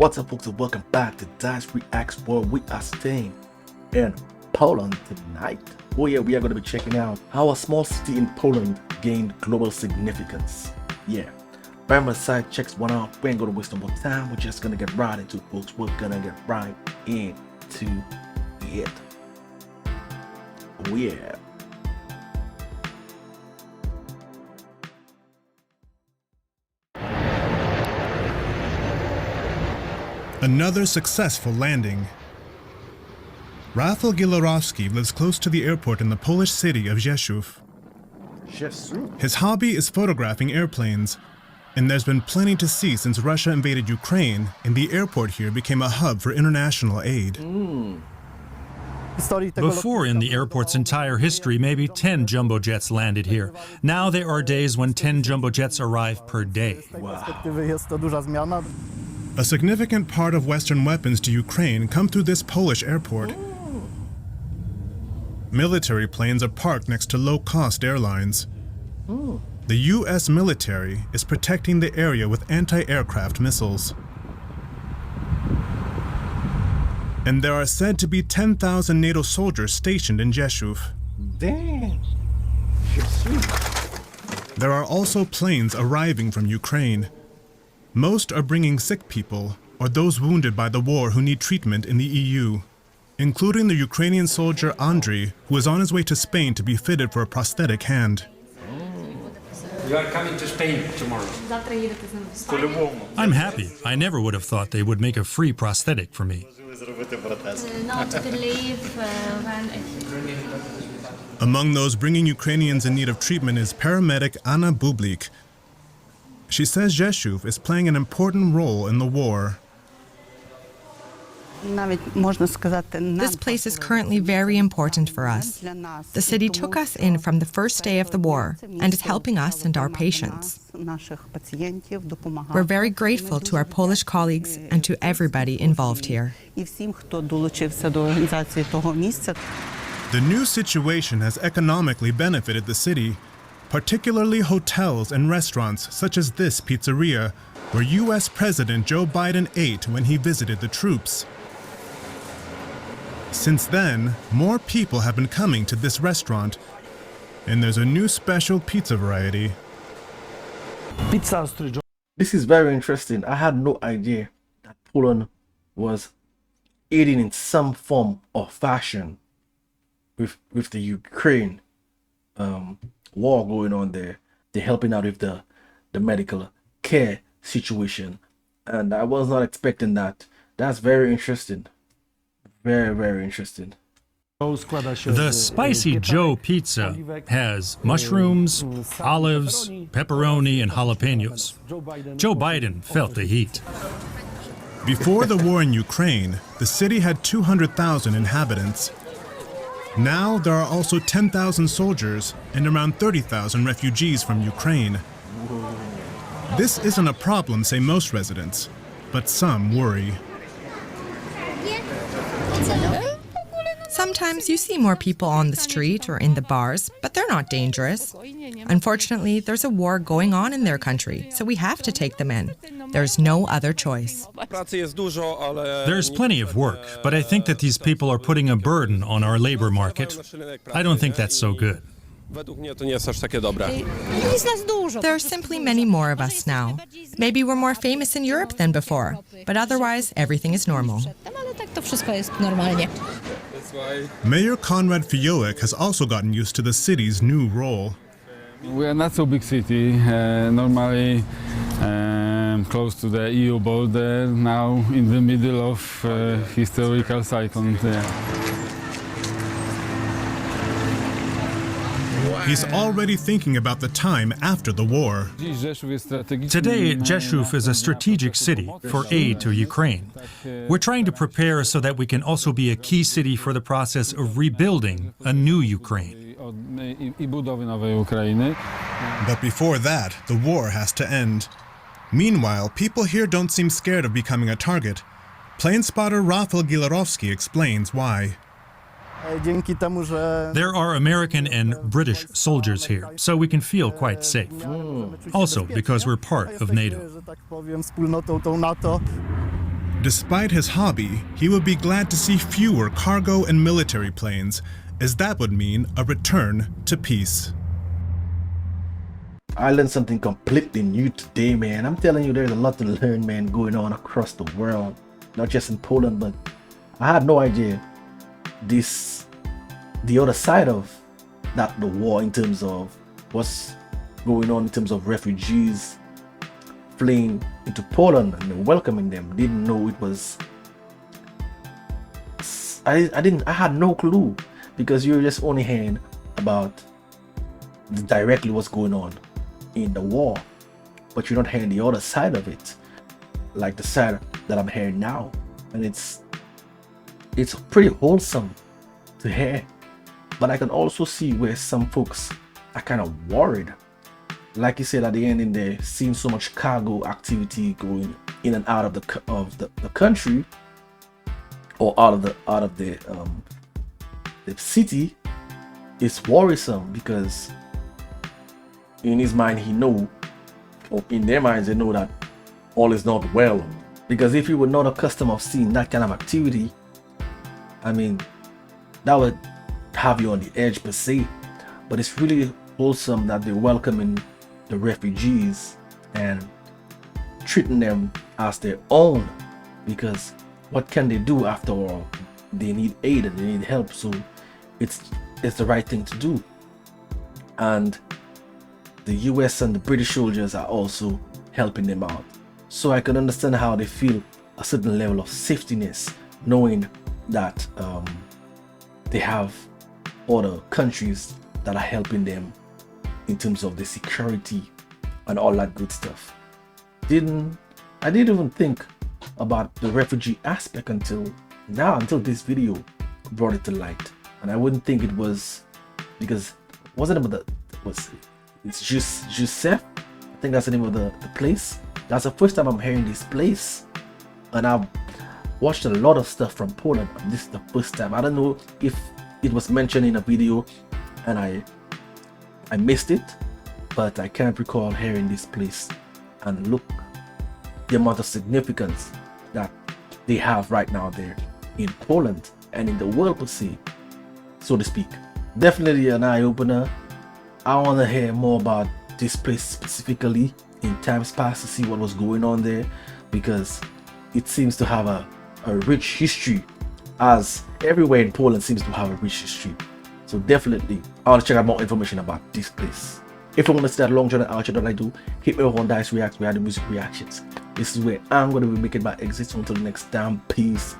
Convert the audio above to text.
What's up, folks, and welcome back to Dyce Reacts, where we are staying in Poland tonight. Oh yeah, we are going to be checking out how a small city in Poland gained global significance. Yeah, by my side checks one out. We ain't going to waste no more time. We're just going to get right into it, folks. We're going to get right into it. Oh yeah. Another successful landing. Rafał Gilarowski lives close to the airport in the Polish city of Rzeszow. His hobby is photographing airplanes, and there's been plenty to see since Russia invaded Ukraine, and the airport here became a hub for international aid. Before, in the airport's entire history, maybe 10 jumbo jets landed here. Now there are days when 10 jumbo jets arrive per day. Wow. A significant part of Western weapons to Ukraine come through this Polish airport. Military planes are parked next to low-cost airlines. The U.S. military is protecting the area with anti-aircraft missiles. And there are said to be 10,000 NATO soldiers stationed in Rzeszow. Damn. There are also planes arriving from Ukraine. Most are bringing sick people or those wounded by the war who need treatment in the EU, including the Ukrainian soldier Andriy, who is on his way to Spain to be fitted for a prosthetic hand. You are coming to Spain tomorrow. I'm happy. I never would have thought they would make a free prosthetic for me. Among those bringing Ukrainians in need of treatment is paramedic Anna Bublik. She says Rzeszow is playing an important role in the war. This place is currently very important for us. The city took us in from the first day of the war and is helping us and our patients. We're very grateful to our Polish colleagues and to everybody involved here. The new situation has economically benefited the city, particularly hotels and restaurants such as this pizzeria, where U.S. President Joe Biden ate when he visited the troops. Since then, more people have been coming to this restaurant, and there's a new special pizza variety. This is very interesting. I had no idea that Poland was aiding in some form or fashion with the Ukraine war going on there. They're helping out with the medical care situation, and I was not expecting that. That's very interesting. Very, very interesting. The Spicy Joe pizza has mushrooms, olives, pepperoni, and jalapenos. Joe Biden felt the heat. Before the war in Ukraine, the city had 200,000 inhabitants. Now there are also 10,000 soldiers and around 30,000 refugees from Ukraine. This isn't a problem, say most residents, but some worry. Sometimes you see more people on the street or in the bars, but they're not dangerous. Unfortunately, there's a war going on in their country, so we have to take them in. There's no other choice. There's plenty of work, but I think that these people are putting a burden on our labor market. I don't think that's so good. There are simply many more of us now. Maybe we're more famous in Europe than before, but otherwise everything is normal. Mayor Konrad Fiołek has also gotten used to the city's new role. We are not so big city, normally close to the EU border, now in the middle of historical site on there. He's already thinking about the time after the war. Today, Rzeszów is a strategic city for aid to Ukraine. We're trying to prepare so that we can also be a key city for the process of rebuilding a new Ukraine. But before that, the war has to end. Meanwhile, people here don't seem scared of becoming a target. Plane spotter Rafał Gilarowski explains why. There are American and British soldiers here, so we can feel quite safe. Also, because we're part of NATO. Despite his hobby, he would be glad to see fewer cargo and military planes, as that would mean a return to peace. I learned something completely new today, man. I'm telling you, there's a lot to learn, man, going on across the world, not just in Poland, but I had no idea the other side of that, the war, in terms of what's going on in terms of refugees fleeing into Poland and welcoming them. Didn't know it was. I had no clue, because you're just only hearing about directly what's going on in the war, but you're not hearing the other side of it, like the side that I'm hearing now, and it's pretty wholesome to hear. But I can also see where some folks are kind of worried, like you said at the end in there, seeing so much cargo activity going in and out of the country, or out of the city. It's worrisome, because in his mind he know, or in their minds they know, that all is not well. Because if you were not accustomed of seeing that kind of activity, I mean, that would have you on the edge per se. But it's really wholesome that they're welcoming the refugees and treating them as their own, because what can they do after all? They need aid and they need help, so it's the right thing to do. And the US and the British soldiers are also helping them out, so I can understand how they feel a certain level of safetyness, knowing that they have other countries that are helping them in terms of the security and all that good stuff. I didn't even think about the refugee aspect until this video brought it to light. And I wouldn't think it was, because it's just Rzeszow. I think that's the name of the place. That's the first time I'm hearing this place, and I've watched a lot of stuff from Poland, and this is the first time. I don't know if it was mentioned in a video and I missed it, but I can't recall hearing this place. And look, the amount of significance that they have right now there in Poland and in the world per se, so to speak. Definitely an eye-opener. I want to hear more about this place specifically in times past, to see what was going on there, because it seems to have a rich history, as everywhere in Poland seems to have a rich history. So definitely I want to check out more information about this place. If you want to see that long journey outro that I do, hit me over on Dyce Reacts, where I do music reactions. This is where I'm going to be making my exit. Until next time, peace.